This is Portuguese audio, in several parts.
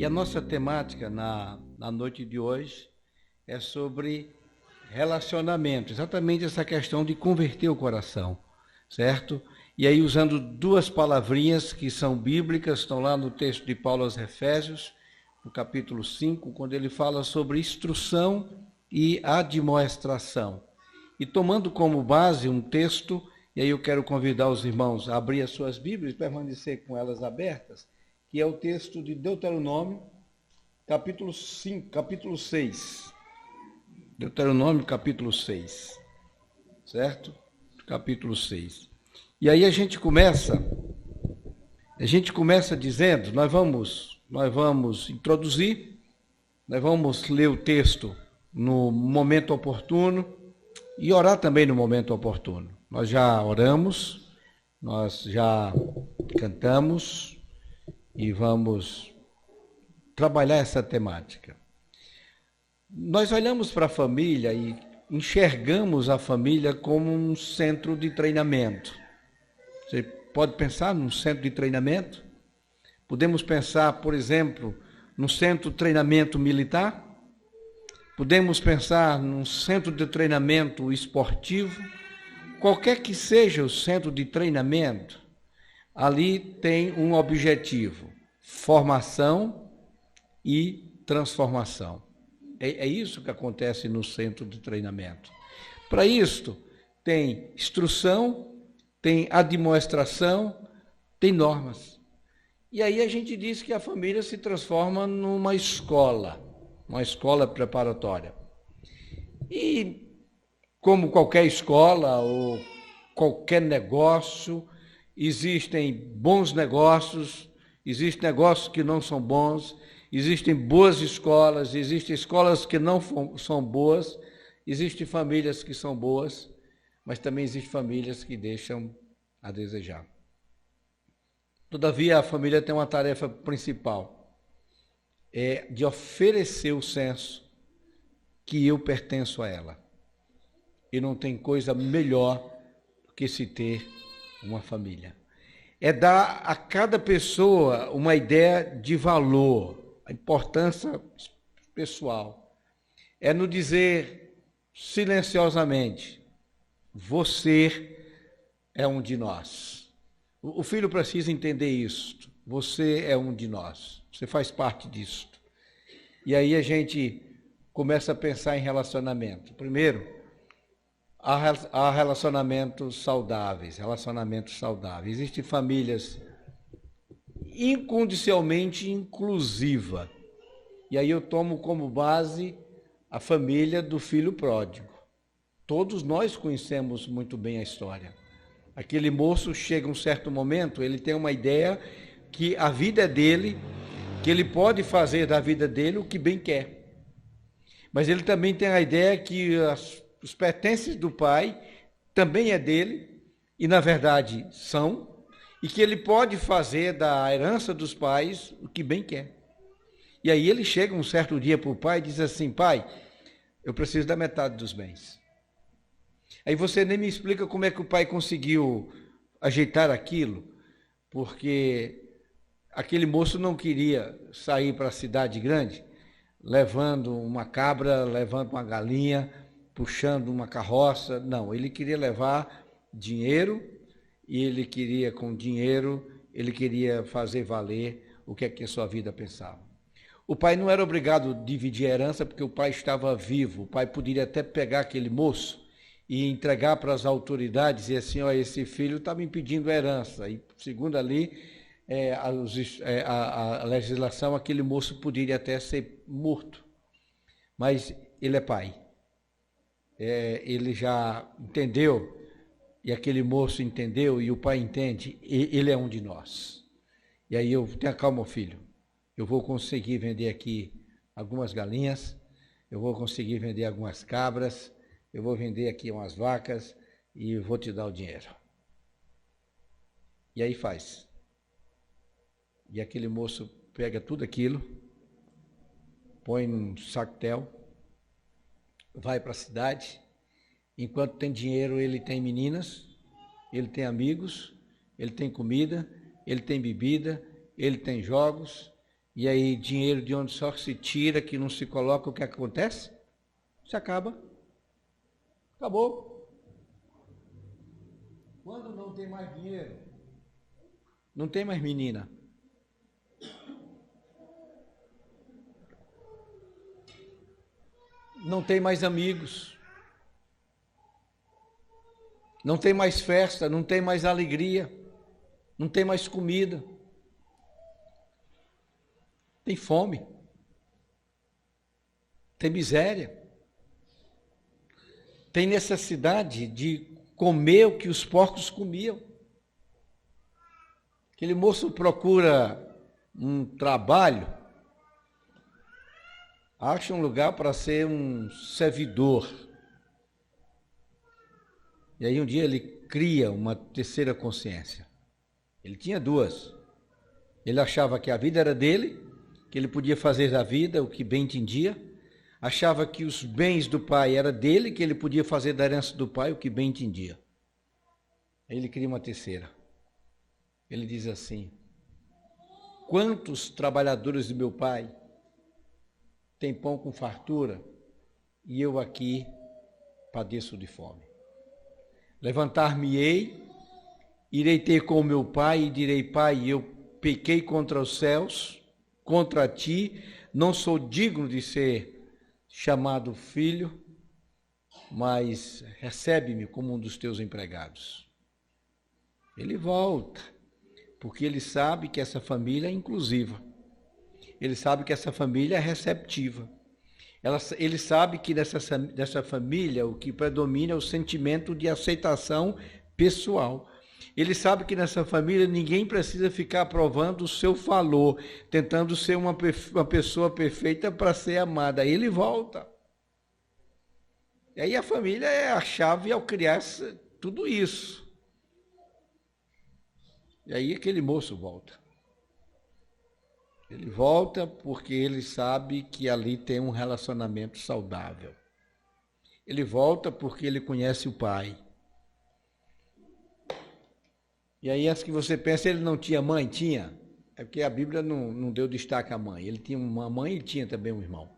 a nossa temática na noite de hoje é sobre relacionamento, exatamente essa questão de converter o coração, certo? E aí usando duas palavrinhas que são bíblicas, estão lá no texto de Paulo aos Efésios, no capítulo 5, quando ele fala sobre instrução e admoestação. E tomando como base um texto, e aí eu quero convidar os irmãos a abrir as suas Bíblias e permanecer com elas abertas, que é o texto de Deuteronômio, capítulo 5, capítulo 6. Deuteronômio, capítulo 6. Certo? Capítulo 6. E aí a gente começa dizendo, nós vamos introduzir, nós vamos ler o texto no momento oportuno e orar também no momento oportuno. Nós já oramos, nós já cantamos e vamos trabalhar essa temática. Nós olhamos para a família e enxergamos a família como um centro de treinamento. Você pode pensar num centro de treinamento? Podemos pensar, por exemplo, num centro de treinamento militar? Podemos pensar num centro de treinamento esportivo? Qualquer que seja o centro de treinamento, ali tem um objetivo: formação e transformação. É isso que acontece no centro de treinamento. Para isto, tem instrução, tem admoestação, tem normas. E aí a gente diz que a família se transforma numa escola, uma escola preparatória. E como qualquer escola ou qualquer negócio, existem bons negócios, existem negócios que não são bons, existem boas escolas, existem escolas que não são boas, existem famílias que são boas, mas também existem famílias que deixam a desejar. Todavia, a família tem uma tarefa principal, é de oferecer o senso que eu pertenço a ela. E não tem coisa melhor do que se ter uma família. É dar a cada pessoa uma ideia de valor, a importância pessoal. É no dizer silenciosamente: você é um de nós. O filho precisa entender isso. Você é um de nós. Você faz parte disso. E aí a gente começa a pensar em relacionamento. Primeiro, há relacionamentos saudáveis. Existem famílias incondicionalmente inclusiva. E aí eu tomo como base a família do filho pródigo. Todos nós conhecemos muito bem a história. Aquele moço chega um certo momento, ele tem uma ideia que a vida é dele, que ele pode fazer da vida dele o que bem quer. Mas ele também tem a ideia que os pertences do pai também é dele, e na verdade são, e que ele pode fazer da herança dos pais o que bem quer. E aí ele chega um certo dia para o pai e diz assim: pai, eu preciso da metade dos bens. Aí você nem me explica como é que o pai conseguiu ajeitar aquilo, porque aquele moço não queria sair para a cidade grande, levando uma cabra, levando uma galinha, puxando uma carroça. Não, ele queria levar dinheiro, e ele queria, com dinheiro, ele queria fazer valer o que é que a sua vida pensava. O pai não era obrigado a dividir a herança, porque o pai estava vivo. O pai poderia até pegar aquele moço e entregar para as autoridades e assim: ó, esse filho está me pedindo herança. E segundo ali, a legislação, aquele moço poderia até ser morto. Mas ele é pai. Ele já entendeu, e aquele moço entendeu, e o pai entende, e ele é um de nós. E aí tenha calma, filho, eu vou conseguir vender aqui algumas galinhas, eu vou conseguir vender algumas cabras, eu vou vender aqui umas vacas e vou te dar o dinheiro. E aí faz. E aquele moço pega tudo aquilo, põe num sactel, vai para a cidade. Enquanto tem dinheiro, ele tem meninas, ele tem amigos, ele tem comida, ele tem bebida, ele tem jogos, E aí, dinheiro de onde só se tira, que não se coloca, o que acontece? Se acaba. Acabou. Quando não tem mais dinheiro, não tem mais menina. Não tem mais amigos. Não tem mais festa, não tem mais alegria. Não tem mais comida. Tem fome, tem miséria, tem necessidade de comer o que os porcos comiam. Aquele moço procura um trabalho, acha um lugar para ser um servidor. E aí um dia ele cria uma terceira consciência. Ele tinha duas. Ele achava que a vida era dele, que ele podia fazer da vida o que bem entendia, achava que os bens do pai era dele, que ele podia fazer da herança do pai o que bem entendia. Aí ele cria uma terceira. Ele diz assim: quantos trabalhadores do meu pai têm pão com fartura e eu aqui padeço de fome? Levantar-me-ei, irei ter com o meu pai e direi: pai, eu pequei contra os céus, contra ti, não sou digno de ser chamado filho, mas recebe-me como um dos teus empregados. Ele volta, porque ele sabe que essa família é inclusiva. Ele sabe que essa família é receptiva. Ele sabe que dessa família o que predomina é o sentimento de aceitação pessoal. Ele sabe que nessa família ninguém precisa ficar provando o seu valor, tentando ser uma pessoa perfeita para ser amada. Aí ele volta. E aí a família é a chave ao criar tudo isso. E aí aquele moço volta. Ele volta porque ele sabe que ali tem um relacionamento saudável. Ele volta porque ele conhece o pai. E aí, as que você pensa, ele não tinha mãe? Tinha. É porque a Bíblia não deu destaque à mãe. Ele tinha uma mãe e tinha também um irmão.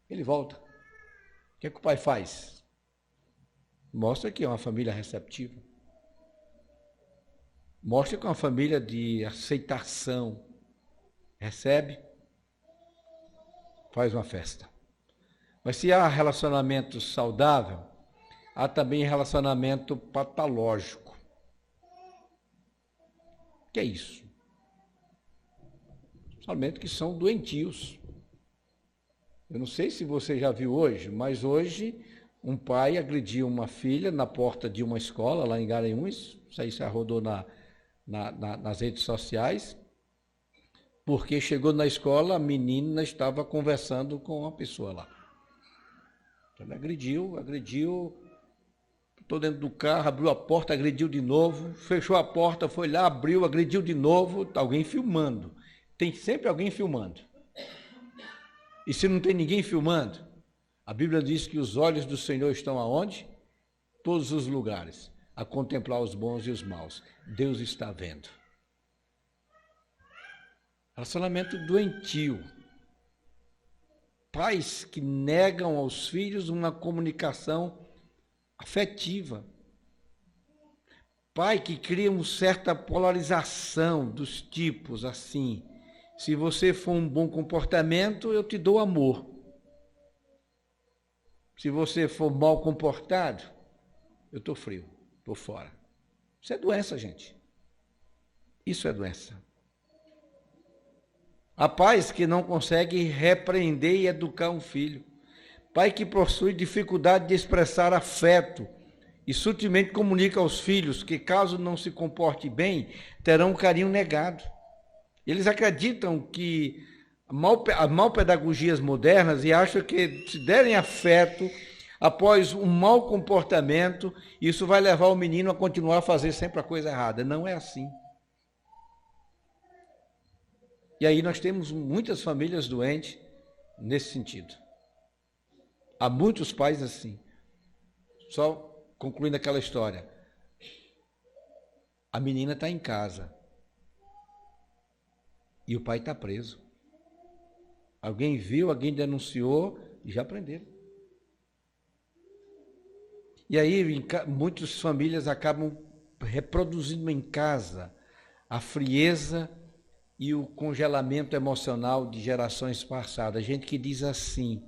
Ele volta. O que é que o pai faz? Mostra que é uma família receptiva. Mostra que é uma família de aceitação. Recebe, faz uma festa. Mas se há relacionamento saudável, há também relacionamento patológico. O que é isso? Somente que são doentios. Eu não sei se você já viu hoje, mas hoje um pai agrediu uma filha na porta de uma escola lá em Garanhuns, isso aí já rodou nas redes sociais, porque chegou na escola, a menina estava conversando com uma pessoa lá. Então, ele agrediu, estou dentro do carro, abriu a porta, agrediu de novo, fechou a porta, foi lá, abriu, agrediu de novo, alguém filmando. Tem sempre alguém filmando. E se não tem ninguém filmando, a Bíblia diz que os olhos do Senhor estão aonde? Todos os lugares, a contemplar os bons e os maus. Deus está vendo. Relacionamento doentio. Pais que negam aos filhos uma comunicação afetiva. Pai que cria uma certa polarização dos tipos, assim. Se você for um bom comportamento, eu te dou amor. Se você for mal comportado, eu estou frio, estou fora. Isso é doença, gente. Isso é doença. Há pais que não conseguem repreender e educar um filho. Pai que possui dificuldade de expressar afeto e sutilmente comunica aos filhos que, caso não se comporte bem, terão um carinho negado. Eles acreditam que mal pedagogias modernas e acham que se derem afeto após um mau comportamento, isso vai levar o menino a continuar a fazer sempre a coisa errada. Não é assim. E aí nós temos muitas famílias doentes nesse sentido. Há muitos pais assim. Só concluindo aquela história. A menina está em casa. E o pai está preso. Alguém viu, alguém denunciou e já prenderam. E aí muitas famílias acabam reproduzindo em casa a frieza e o congelamento emocional de gerações passadas. Gente que diz assim: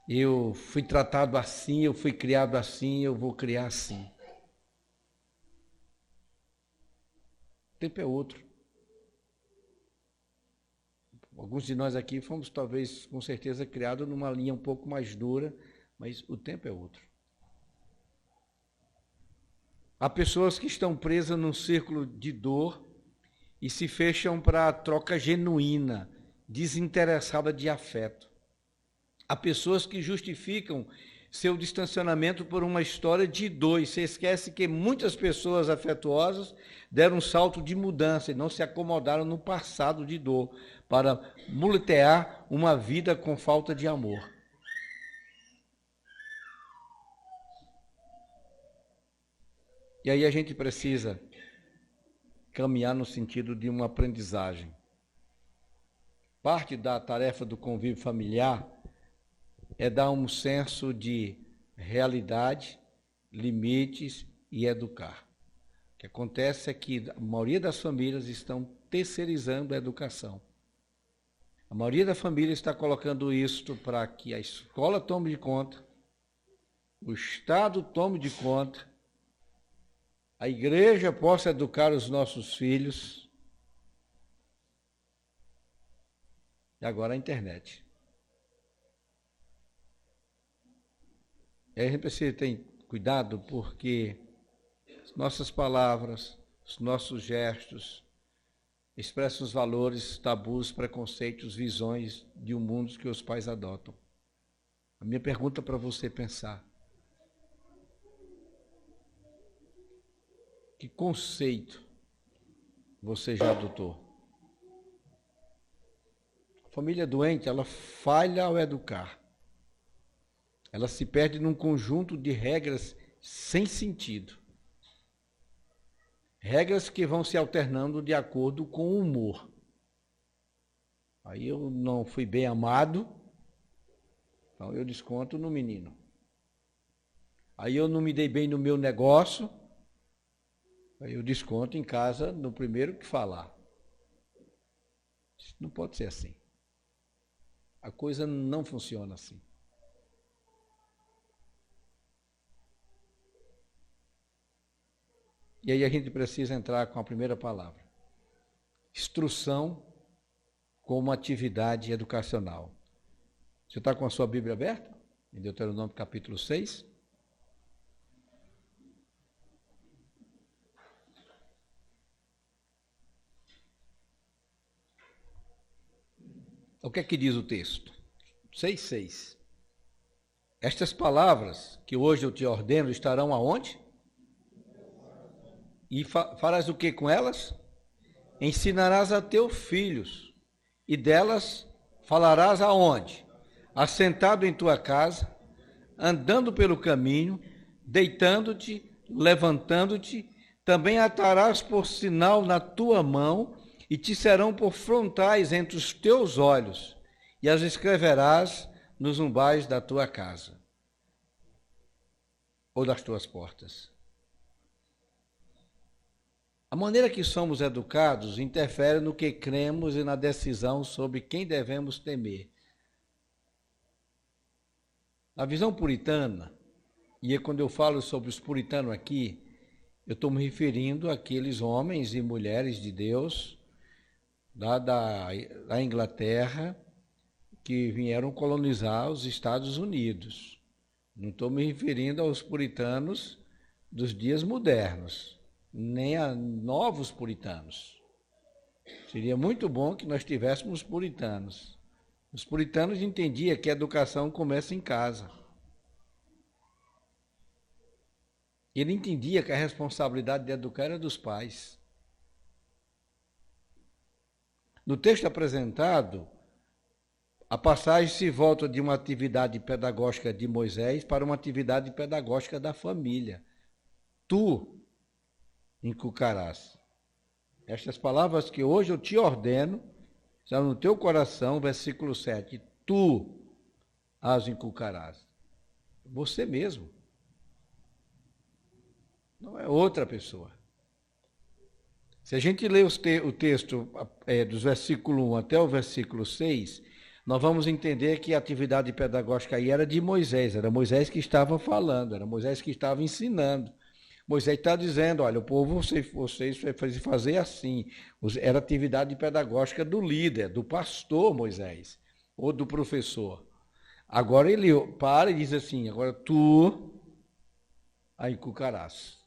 eu fui tratado assim, eu fui criado assim, eu vou criar assim. O tempo é outro. Alguns de nós aqui fomos, talvez, com certeza, criados numa linha um pouco mais dura, mas o tempo é outro. Há pessoas que estão presas num círculo de dor e se fecham para a troca genuína, desinteressada de afeto. Há pessoas que justificam seu distanciamento por uma história de dor. E você esquece que muitas pessoas afetuosas deram um salto de mudança e não se acomodaram no passado de dor para muletear uma vida com falta de amor. E aí a gente precisa caminhar no sentido de uma aprendizagem. Parte da tarefa do convívio familiar é dar um senso de realidade, limites e educar. O que acontece é que a maioria das famílias estão terceirizando a educação. A maioria da família está colocando isto para que a escola tome de conta, o Estado tome de conta, a igreja possa educar os nossos filhos. E agora a internet. E aí a gente precisa ter cuidado porque as nossas palavras, os nossos gestos expressam os valores, tabus, preconceitos, visões de um mundo que os pais adotam. A minha pergunta para você pensar: que conceito você já adotou? A família doente, ela falha ao educar. Ela se perde num conjunto de regras sem sentido. Regras que vão se alternando de acordo com o humor. Aí eu não fui bem amado, então eu desconto no menino. Aí eu não me dei bem no meu negócio, aí eu desconto em casa no primeiro que falar. Isso não pode ser assim. A coisa não funciona assim. E aí a gente precisa entrar com a primeira palavra. Instrução como atividade educacional. Você está com a sua Bíblia aberta? Em Deuteronômio capítulo 6. O que é que diz o texto? 6:6. Estas palavras que hoje eu te ordeno estarão aonde? E farás o que com elas? Ensinarás a teus filhos, e delas falarás aonde? Assentado em tua casa, andando pelo caminho, deitando-te, levantando-te, também atarás por sinal na tua mão, e te serão por frontais entre os teus olhos, e as escreverás nos umbrais da tua casa, ou das tuas portas. A maneira que somos educados interfere no que cremos e na decisão sobre quem devemos temer. Na visão puritana, e quando eu falo sobre os puritanos aqui, eu estou me referindo àqueles homens e mulheres de Deus da Inglaterra que vieram colonizar os Estados Unidos. Não estou me referindo aos puritanos dos dias modernos, nem a novos puritanos. Seria muito bom que nós tivéssemos puritanos. Os puritanos entendiam que a educação começa em casa. Ele entendia que a responsabilidade de educar era dos pais. No texto apresentado, a passagem se volta de uma atividade pedagógica de Moisés para uma atividade pedagógica da família. Tu inculcarás estas palavras que hoje eu te ordeno está no teu coração, versículo 7, tu as inculcarás. Você mesmo. Não é outra pessoa. Se a gente ler o texto dos versículo 1 até o versículo 6, nós vamos entender que a atividade pedagógica aí era de Moisés, era Moisés que estava falando, era Moisés que estava ensinando. Moisés está dizendo, olha, o povo, vocês fazer assim. Era atividade pedagógica do líder, do pastor Moisés, ou do professor. Agora ele para e diz assim, agora tu a inculcarás.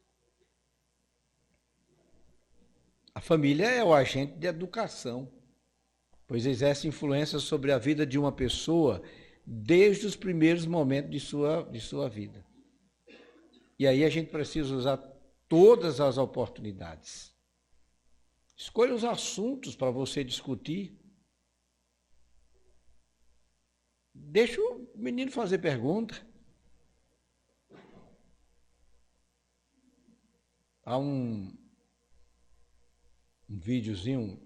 A família é o agente de educação, pois exerce influência sobre a vida de uma pessoa desde os primeiros momentos de sua vida. E aí a gente precisa usar todas as oportunidades. Escolha os assuntos para você discutir. Deixa o menino fazer pergunta. Há um videozinho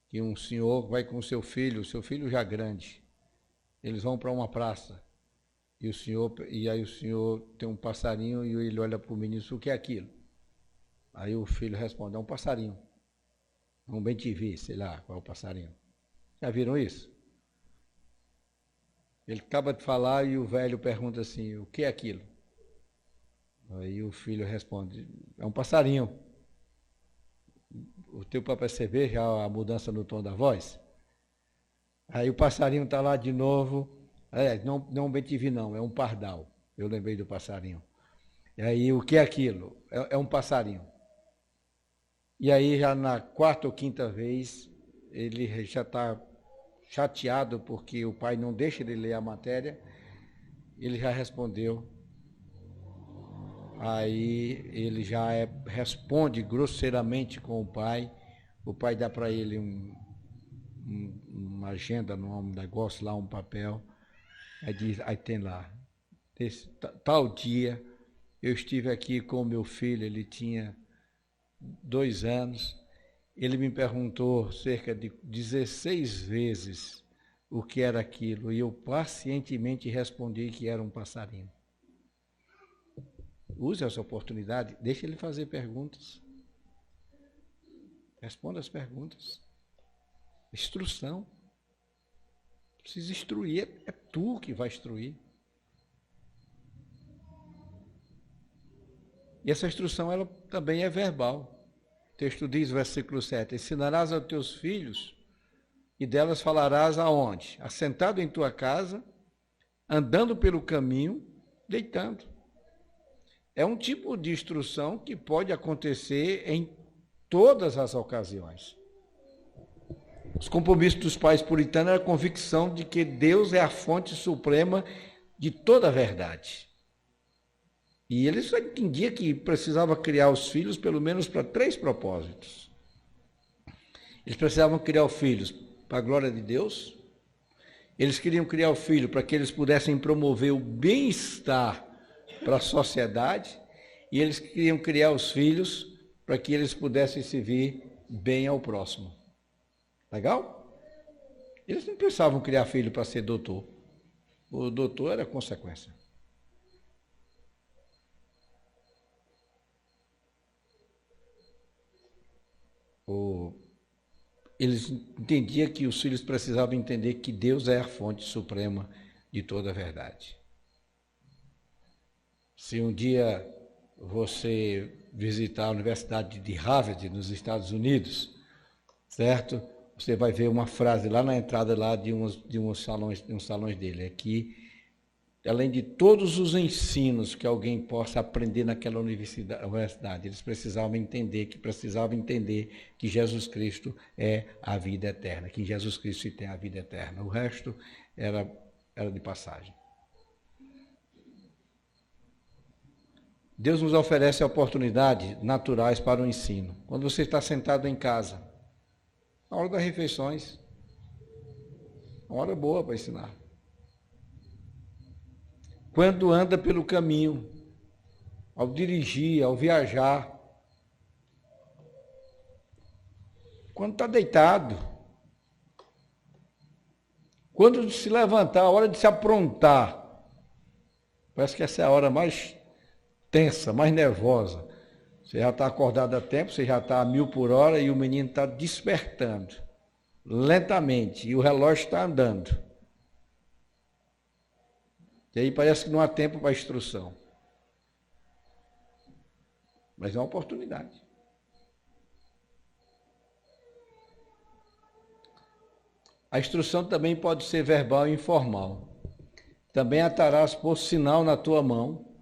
que um senhor vai com seu filho já grande. Eles vão para uma praça. E aí o senhor tem um passarinho e ele olha para o menino, o que é aquilo? Aí o filho responde, é um passarinho. Um bem-te-vi, sei lá qual é o passarinho. Já viram isso? Ele acaba de falar e o velho pergunta assim, o que é aquilo? Aí o filho responde, é um passarinho. O teu para perceber já a mudança no tom da voz? Aí o passarinho está lá de novo. Não bem-te-vi não, é um pardal. Eu lembrei do passarinho. E aí o que é aquilo? É um passarinho. E aí já na quarta ou quinta vez, ele já está chateado porque o pai não deixa ele ler a matéria. Ele já respondeu. Aí ele já responde grosseiramente com o pai. O pai dá para ele uma agenda, um negócio lá, um papel. Aí tem lá, tal dia, eu estive aqui com o meu filho, ele tinha 2 anos, ele me perguntou cerca de 16 vezes o que era aquilo, e eu pacientemente respondi que era um passarinho. Use essa oportunidade, deixe ele fazer perguntas. Responda as perguntas. Instrução. Precisa instruir, é tu que vai instruir. E essa instrução ela também é verbal. O texto diz, versículo 7, ensinarás aos teus filhos e delas falarás aonde? Assentado em tua casa, andando pelo caminho, deitando. É um tipo de instrução que pode acontecer em todas as ocasiões. Os compromissos dos pais puritanos eram a convicção de que Deus é a fonte suprema de toda a verdade. E eles só entendiam que precisava criar os filhos pelo menos para 3 propósitos. Eles precisavam criar os filhos para a glória de Deus, eles queriam criar o filho para que eles pudessem promover o bem-estar para a sociedade, e eles queriam criar os filhos para que eles pudessem servir bem ao próximo. Legal? Eles não precisavam criar filho para ser doutor. O doutor era consequência. Eles entendiam que os filhos precisavam entender que Deus é a fonte suprema de toda a verdade. Se um dia você visitar a Universidade de Harvard, nos Estados Unidos, certo? Você vai ver uma frase lá na entrada lá de uns salões dele. Aqui, além de todos os ensinos que alguém possa aprender naquela universidade, eles precisavam entender que Jesus Cristo é a vida eterna, que em Jesus Cristo tem a vida eterna. O resto era de passagem. Deus nos oferece oportunidades naturais para o ensino. Quando você está sentado em casa, a hora das refeições, uma hora boa para ensinar. Quando anda pelo caminho, ao dirigir, ao viajar, quando está deitado, Quando se levantar, a hora de se aprontar, parece que essa é a hora mais tensa, mais nervosa. Você já está acordado a tempo, você já está a 1000 por hora e o menino está despertando lentamente e o relógio está andando. E aí parece que não há tempo para instrução. Mas é uma oportunidade. A instrução também pode ser verbal e informal. Também atarás por sinal na tua mão,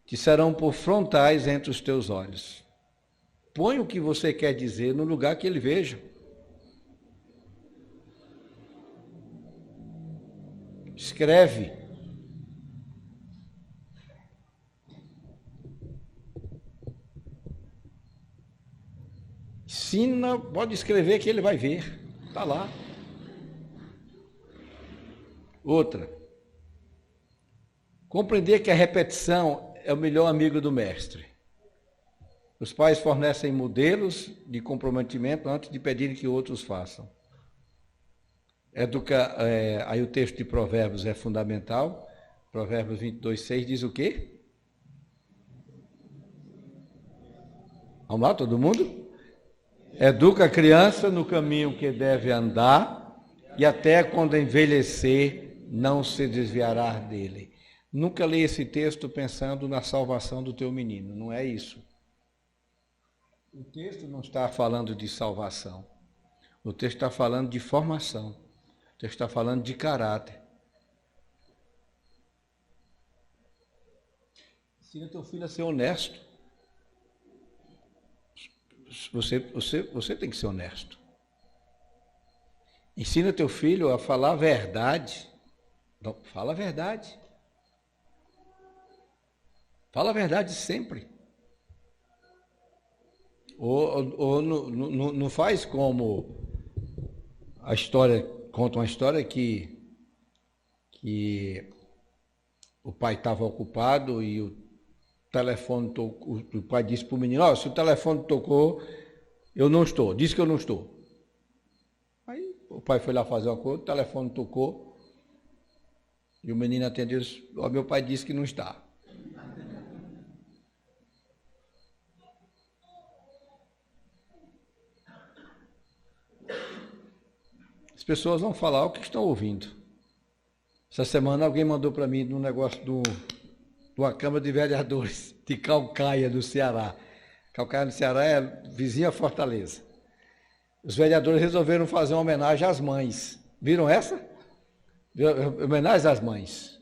que serão por frontais entre os teus olhos. Põe o que você quer dizer no lugar que ele veja. Escreve. Ensina, pode escrever que ele vai ver. Está lá. Outra. Compreender que a repetição é o melhor amigo do mestre. Os pais fornecem modelos de comprometimento antes de pedirem que outros façam. Aí o texto de Provérbios é fundamental. Provérbios 22:6 diz o quê? Vamos lá, todo mundo? Educa a criança no caminho que deve andar e até quando envelhecer não se desviará dele. Nunca leia esse texto pensando na salvação do teu menino, não é isso. O texto não está falando de salvação. O texto está falando de formação. O texto está falando de caráter. Ensina teu filho a ser honesto. Você tem que ser honesto. Ensina teu filho a falar a verdade. Não, fala a verdade. Fala a verdade sempre. Ou não faz como a história, conta uma história que o pai estava ocupado e o telefone tocou, o pai disse para o menino, se o telefone tocou, eu não estou, disse que eu não estou. Aí o pai foi lá fazer uma coisa, o telefone tocou e o menino atendeu e disse, meu pai disse que não está. As pessoas vão falar o que estão ouvindo. Essa semana alguém mandou para mim um negócio de uma Câmara de Vereadores de Caucaia, do Ceará. Caucaia, do Ceará, é vizinha Fortaleza. Os vereadores resolveram fazer uma homenagem às mães. Viram essa? Homenagem às mães.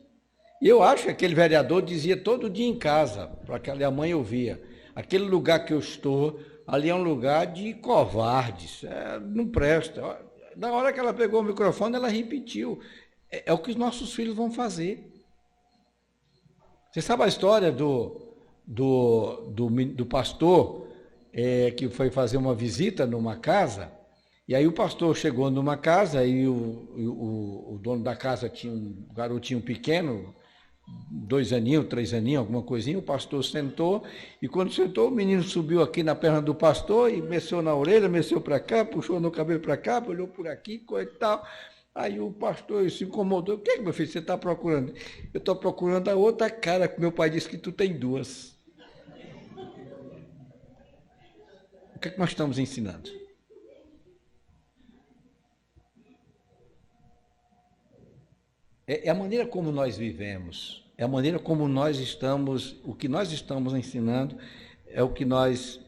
E eu acho que aquele vereador dizia todo dia em casa, para que a mãe ouvia, aquele lugar que eu estou, ali é um lugar de covardes, não presta. Na hora que ela pegou o microfone, ela repetiu. É o que os nossos filhos vão fazer. Você sabe a história do pastor que foi fazer uma visita numa casa, e aí o pastor chegou numa casa e o dono da casa tinha um garotinho pequeno, 2 aninhos, 3 aninhos, alguma coisinha, o pastor sentou, e quando sentou, o menino subiu aqui na perna do pastor e mexeu na orelha, mexeu para cá, puxou no cabelo para cá, olhou por aqui, coisa e tal. Aí o pastor se incomodou. O que, meu filho, você está procurando? Eu estou procurando a outra cara, que meu pai disse que tu tem 2. O que nós estamos ensinando? É a maneira como nós vivemos, é a maneira como nós estamos, o que nós estamos ensinando é o que nós,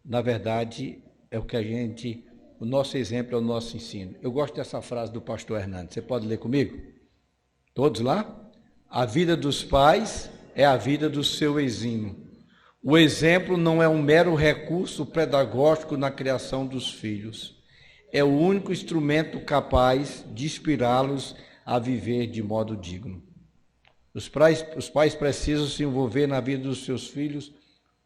na verdade, é o que a gente, o nosso exemplo é o nosso ensino. Eu gosto dessa frase do pastor Hernandes, você pode ler comigo? Todos lá? A vida dos pais é a vida do seu exímio. O exemplo não é um mero recurso pedagógico na criação dos filhos, é o único instrumento capaz de inspirá-los a viver de modo digno. Os pais precisam se envolver na vida dos seus filhos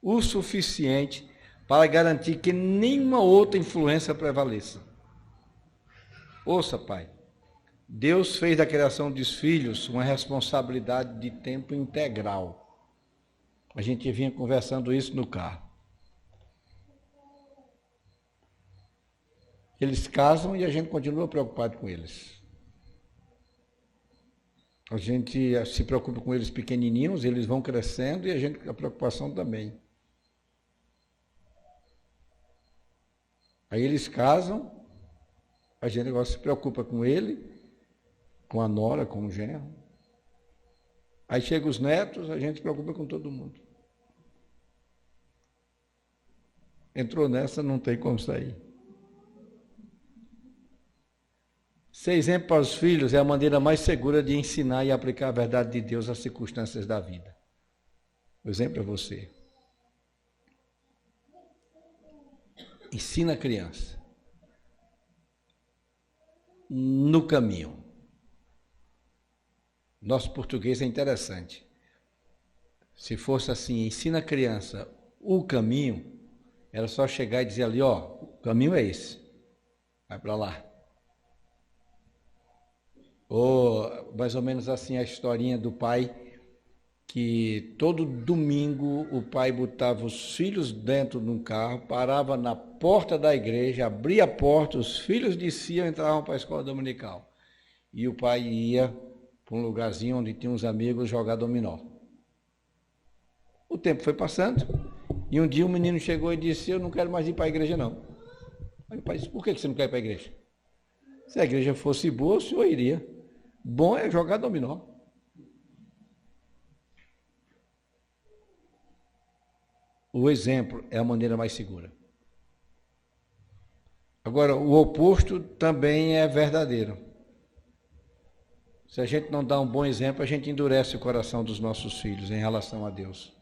o suficiente para garantir que nenhuma outra influência prevaleça. Ouça, pai, Deus fez da criação dos filhos uma responsabilidade de tempo integral. A gente vinha conversando isso no carro. Eles casam e a gente continua preocupado com eles. A gente se preocupa com eles pequenininhos, eles vão crescendo e a preocupação também. Aí eles casam, a gente agora se preocupa com ele, com a nora, com o genro. Aí chegam os netos, a gente se preocupa com todo mundo. Entrou nessa, não tem como sair. Ser exemplo para os filhos é a maneira mais segura de ensinar e aplicar a verdade de Deus às circunstâncias da vida. O exemplo é você. Ensina a criança no caminho. Nosso português é interessante. Se fosse assim, ensina a criança o caminho, era só chegar e dizer ali, ó, o caminho é esse. Vai para lá. Ou mais ou menos assim a historinha do pai, que todo domingo o pai botava os filhos dentro de um carro, parava na porta da igreja, abria a porta, os filhos desciam e entravam para a escola dominical. E o pai ia para um lugarzinho onde tinha uns amigos jogar dominó. O tempo foi passando e um dia o menino chegou e disse, eu não quero mais ir para a igreja não. Aí o pai disse, por que você não quer ir para a igreja? Se a igreja fosse boa, o senhor iria. Bom é jogar dominó. O exemplo é a maneira mais segura. Agora, o oposto também é verdadeiro. Se a gente não dá um bom exemplo, a gente endurece o coração dos nossos filhos em relação a Deus.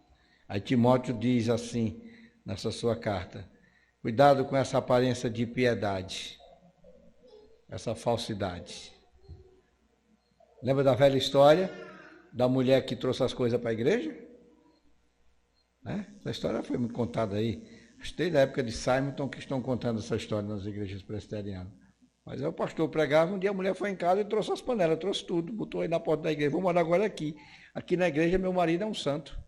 Aí Timóteo diz assim, nessa sua carta, cuidado com essa aparência de piedade, essa falsidade. Lembra da velha história da mulher que trouxe as coisas para a igreja? Né? Essa história foi muito contada aí. Acho que desde a época de Simonton que estão contando essa história nas igrejas presbiterianas. Mas aí o pastor pregava, um dia a mulher foi em casa e trouxe as panelas, trouxe tudo, botou aí na porta da igreja. Vou morar agora aqui. Aqui na igreja meu marido é um santo.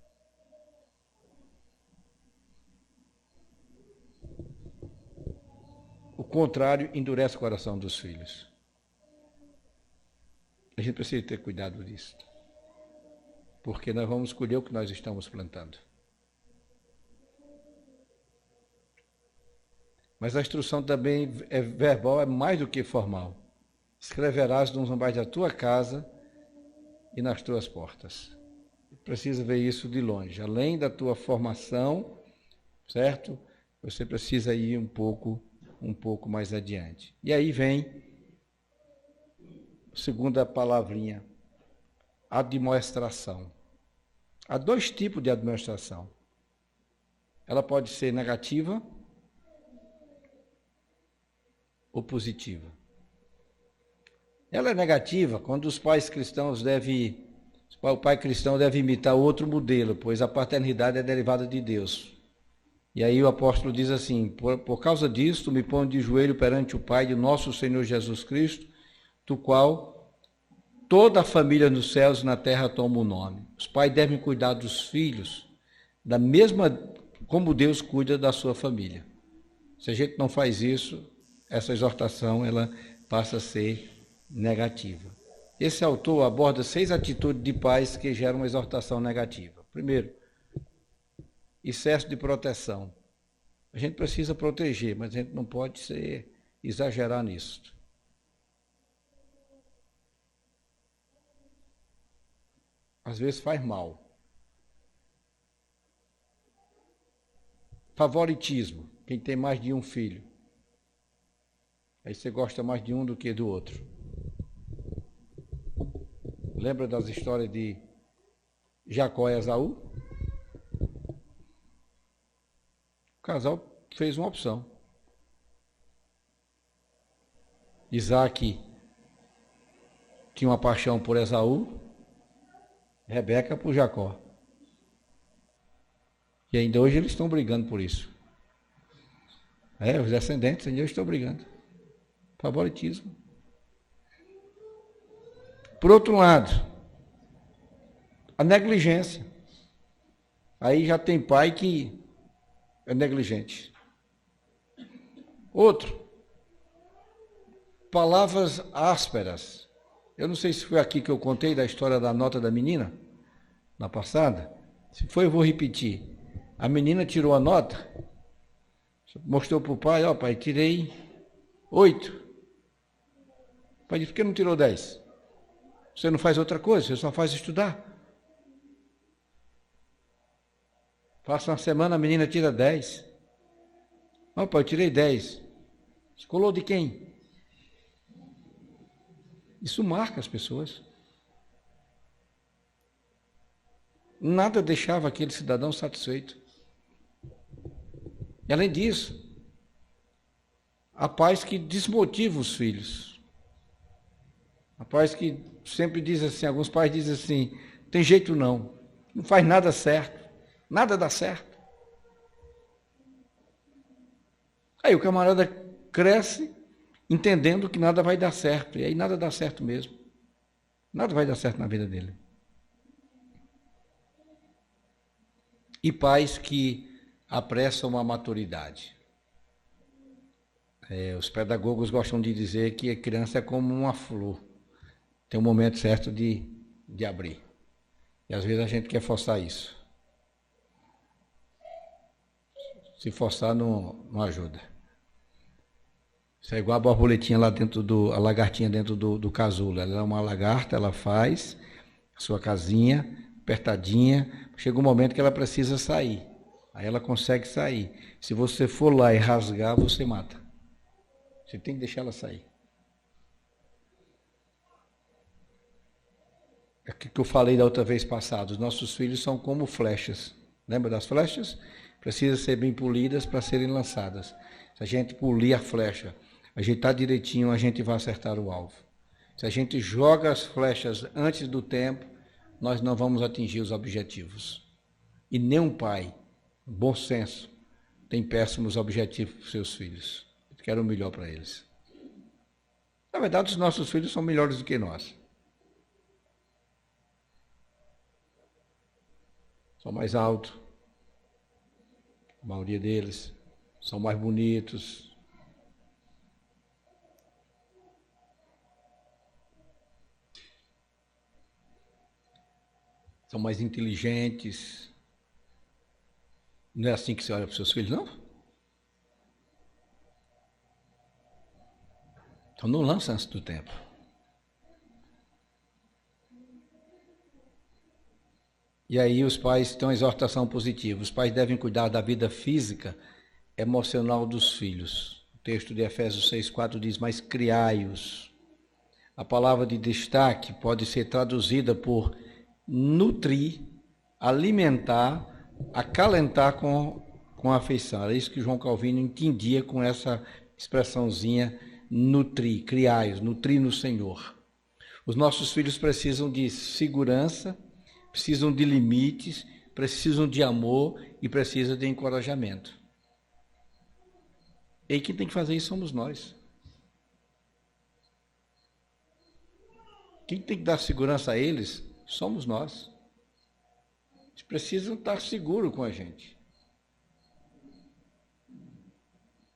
O contrário endurece o coração dos filhos. A gente precisa ter cuidado disso. Porque nós vamos escolher o que nós estamos plantando. Mas a instrução também é verbal, é mais do que formal. Escreverás nos umbrais da tua casa e nas tuas portas. Precisa ver isso de longe. Além da tua formação, certo? Você precisa ir um pouco mais adiante. E aí vem a segunda palavrinha, admoestação. Há dois tipos de admoestação. Ela pode ser negativa ou positiva. Ela é negativa quando o pai cristão deve imitar outro modelo, pois a paternidade é derivada de Deus. E aí o apóstolo diz assim, por causa disso, me ponho de joelho perante o Pai de nosso Senhor Jesus Cristo, do qual toda a família nos céus e na terra toma o nome. Os pais devem cuidar dos filhos da mesma como Deus cuida da sua família. Se a gente não faz isso, essa exortação ela passa a ser negativa. Esse autor aborda 6 atitudes de pais que geram uma exortação negativa. Primeiro, excesso de proteção. A gente precisa proteger, mas a gente não pode exagerar nisso. Às vezes faz mal. Favoritismo. Quem tem mais de um filho. Aí você gosta mais de um do que do outro. Lembra das histórias de Jacó e Esaú? O casal fez uma opção. Isaac tinha uma paixão por Esaú, Rebeca por Jacó. E ainda hoje eles estão brigando por isso. Os descendentes ainda estão brigando. Favoritismo. Por outro lado, a negligência. Aí já tem pai que é negligente. Outro, palavras ásperas. Eu não sei se foi aqui que eu contei da história da nota da menina, na passada. Se foi, eu vou repetir. A menina tirou a nota, mostrou para o pai, ó, pai, tirei 8. O pai disse, por que não tirou 10? Você não faz outra coisa, você só faz estudar. Passa uma semana, a menina tira 10. Ó, pai, eu tirei 10. Escolou de quem? Isso marca as pessoas. Nada deixava aquele cidadão satisfeito. E além disso, há pais que desmotivam os filhos. Há pais que sempre dizem assim, alguns pais dizem assim, tem jeito não faz nada certo, nada dá certo. Aí o camarada cresce entendendo que nada vai dar certo, e aí nada dá certo mesmo. Nada vai dar certo na vida dele. E pais que apressam a maturidade. Os pedagogos gostam de dizer que a criança é como uma flor. Tem um momento certo de abrir. E às vezes a gente quer forçar isso. Se forçar não ajuda. Isso é igual a borboletinha lá dentro a lagartinha dentro do casulo. Ela é uma lagarta, ela faz a sua casinha, apertadinha, chega um momento que ela precisa sair. Aí ela consegue sair. Se você for lá e rasgar, você mata. Você tem que deixar ela sair. É o que eu falei da outra vez passada. Os nossos filhos são como flechas. Lembra das flechas? Precisam ser bem polidas para serem lançadas. Se a gente polir a flecha, ajeitar direitinho, a gente vai acertar o alvo. Se a gente joga as flechas antes do tempo, nós não vamos atingir os objetivos. E nenhum pai, bom senso, tem péssimos objetivos para os seus filhos. Quero o melhor para eles. Na verdade, os nossos filhos são melhores do que nós. São mais altos, a maioria deles, são mais bonitos. São mais inteligentes. Não é assim que você olha para os seus filhos, não? Então não lança antes do tempo. E aí os pais têm uma exortação positiva. Os pais devem cuidar da vida física, emocional dos filhos. O texto de Efésios 6,4 diz, mas criai-os. A palavra de destaque pode ser traduzida por nutrir, alimentar, acalentar com afeição. Era isso que João Calvino entendia com essa expressãozinha nutrir, criai-os, nutrir no Senhor. Os nossos filhos precisam de segurança, precisam de limites, precisam de amor e precisam de encorajamento. E quem tem que fazer isso somos nós. Quem tem que dar segurança a eles somos nós. Eles precisam estar seguros com a gente.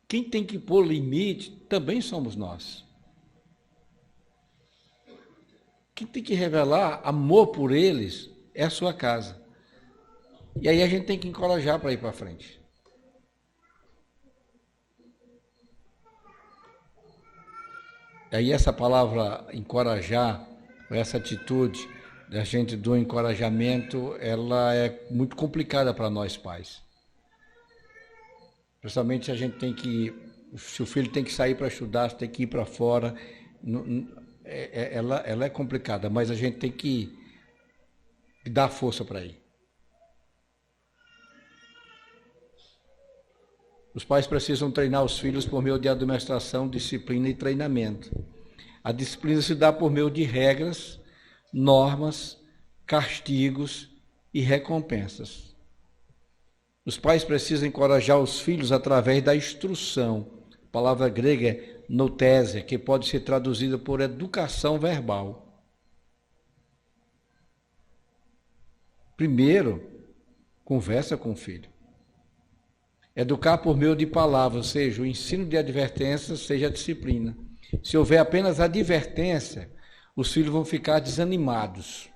Quem tem que pôr limite também somos nós. Quem tem que revelar amor por eles é a sua casa. E aí a gente tem que encorajar para ir para frente. E aí essa palavra encorajar, essa atitude da gente do encorajamento, ela é muito complicada para nós pais. Principalmente se a gente tem que, se o filho tem que sair para estudar, se tem que ir para fora, ela é complicada, mas a gente tem que dar força para ir. Os pais precisam treinar os filhos por meio de administração, disciplina e treinamento. A disciplina se dá por meio de regras, normas, castigos e recompensas. Os pais precisam encorajar os filhos através da instrução. A palavra grega é notésia, que pode ser traduzida por educação verbal. Primeiro, conversa com o filho. Educar por meio de palavras, seja o ensino de advertência, seja a disciplina. Se houver apenas advertência, os filhos vão ficar desanimados.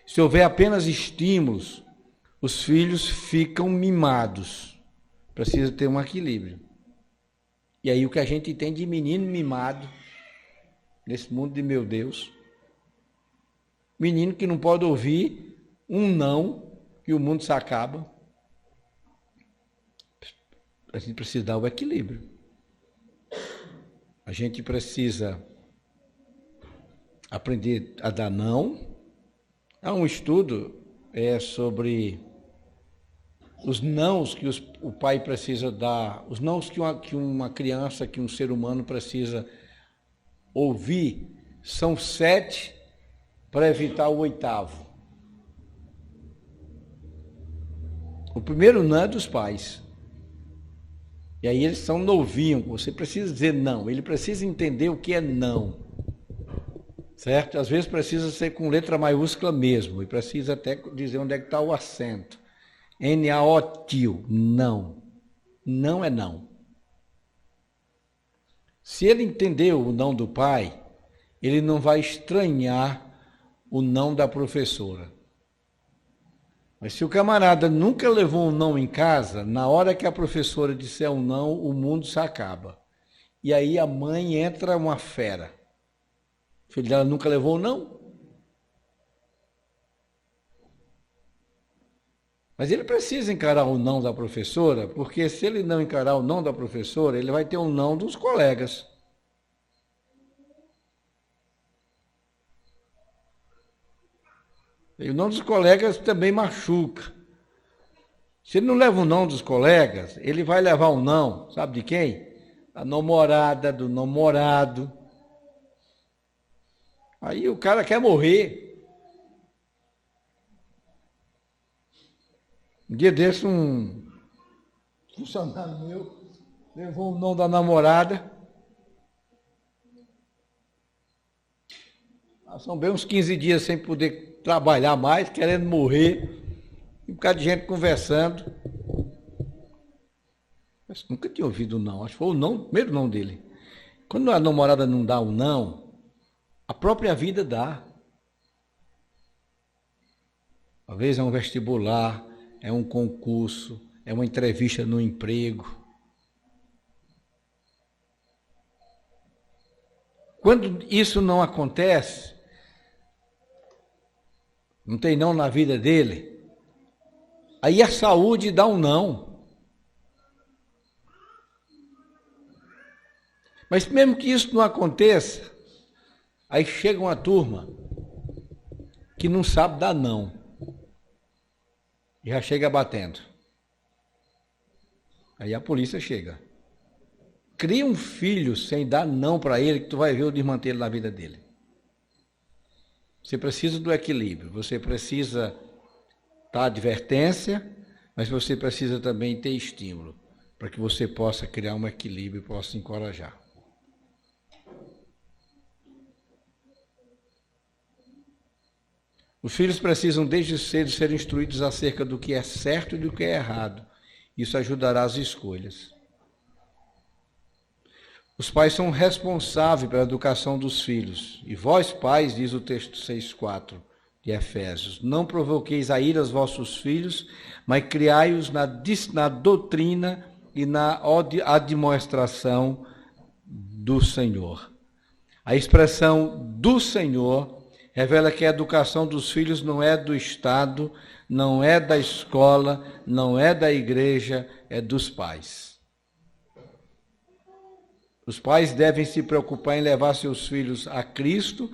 Se houver apenas estímulos, os filhos ficam mimados. Precisa ter um equilíbrio. E aí o que a gente tem de menino mimado, nesse mundo de meu Deus, menino que não pode ouvir um não, que o mundo se acaba. A gente precisa dar o equilíbrio. A gente precisa aprender a dar não. Há um estudo sobre os nãos que o pai precisa dar, os nãos que uma criança, que um ser humano precisa ouvir, são 7 para evitar o 8º. O primeiro não é dos pais. E aí eles são novinhos, você precisa dizer não, ele precisa entender o que é não. Certo? Às vezes precisa ser com letra maiúscula mesmo, e precisa até dizer onde é que está o acento. N-A-O-T-I-O, não. Não é não. Se ele entender o não do pai, ele não vai estranhar o não da professora. Mas se o camarada nunca levou um não em casa, na hora que a professora disser um não, o mundo se acaba. E aí a mãe entra uma fera. O filho dela nunca levou um não. Mas ele precisa encarar o não da professora, porque se ele não encarar o não da professora, ele vai ter um não dos colegas. E o não dos colegas também machuca. Se ele não leva o não dos colegas, ele vai levar o não, sabe de quem? Da namorada, do namorado. Aí o cara quer morrer. Um dia desse, um funcionário meu levou o não da namorada. São bem uns 15 dias sem poder trabalhar mais, querendo morrer. E um bocado de gente conversando. Mas nunca tinha ouvido não. Acho que foi o não, o primeiro não dele. Quando a namorada não dá o não, a própria vida dá. Às vezes é um vestibular, é um concurso, é uma entrevista no emprego. Quando isso não acontece, não tem não na vida dele, aí a saúde dá um não. Mas mesmo que isso não aconteça, aí chega uma turma que não sabe dar não. E já chega batendo. Aí a polícia chega. Cria um filho sem dar não para ele, que tu vai ver o desmantelo na vida dele. Você precisa do equilíbrio, você precisa dar advertência, mas você precisa também ter estímulo, para que você possa criar um equilíbrio e possa encorajar. Os filhos precisam desde cedo ser instruídos acerca do que é certo e do que é errado. Isso ajudará as escolhas. Os pais são responsáveis pela educação dos filhos. E vós, pais, diz o texto 6,4 de Efésios, não provoqueis a ira aos vossos filhos, mas criai-os na doutrina e na admoestação do Senhor. A expressão do Senhor revela que a educação dos filhos não é do Estado, não é da escola, não é da igreja, é dos pais. Os pais devem se preocupar em levar seus filhos a Cristo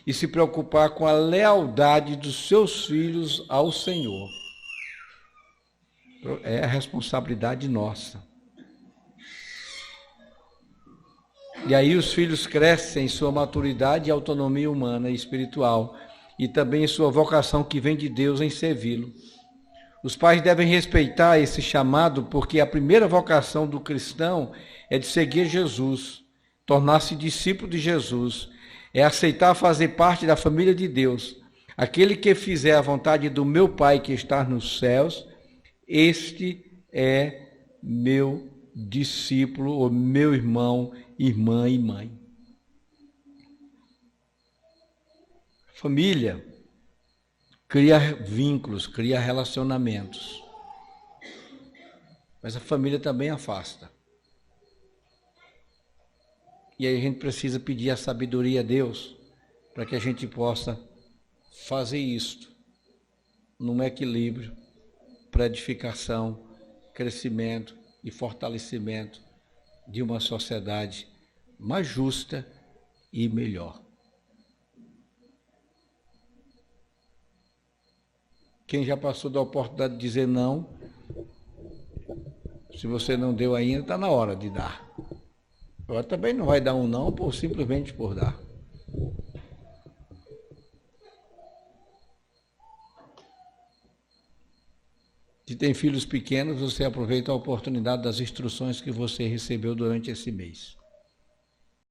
e se preocupar com a lealdade dos seus filhos ao Senhor. É a responsabilidade nossa. E aí os filhos crescem em sua maturidade e autonomia humana e espiritual, e também em sua vocação que vem de Deus em servi-lo. Os pais devem respeitar esse chamado, porque a primeira vocação do cristão é de seguir Jesus, tornar-se discípulo de Jesus, é aceitar fazer parte da família de Deus. Aquele que fizer a vontade do meu Pai que está nos céus, este é meu discípulo, ou meu irmão, irmã e mãe. família cria vínculos, cria relacionamentos. Mas a família também afasta. E aí a gente precisa pedir a sabedoria a Deus para que a gente possa fazer isto num equilíbrio para edificação, crescimento e fortalecimento de uma sociedade mais justa e melhor. Quem já passou da oportunidade de dizer não, se você não deu ainda, está na hora de dar. Agora também não vai dar um não simplesmente por dar. Se tem filhos pequenos, você aproveita a oportunidade das instruções que você recebeu durante esse mês.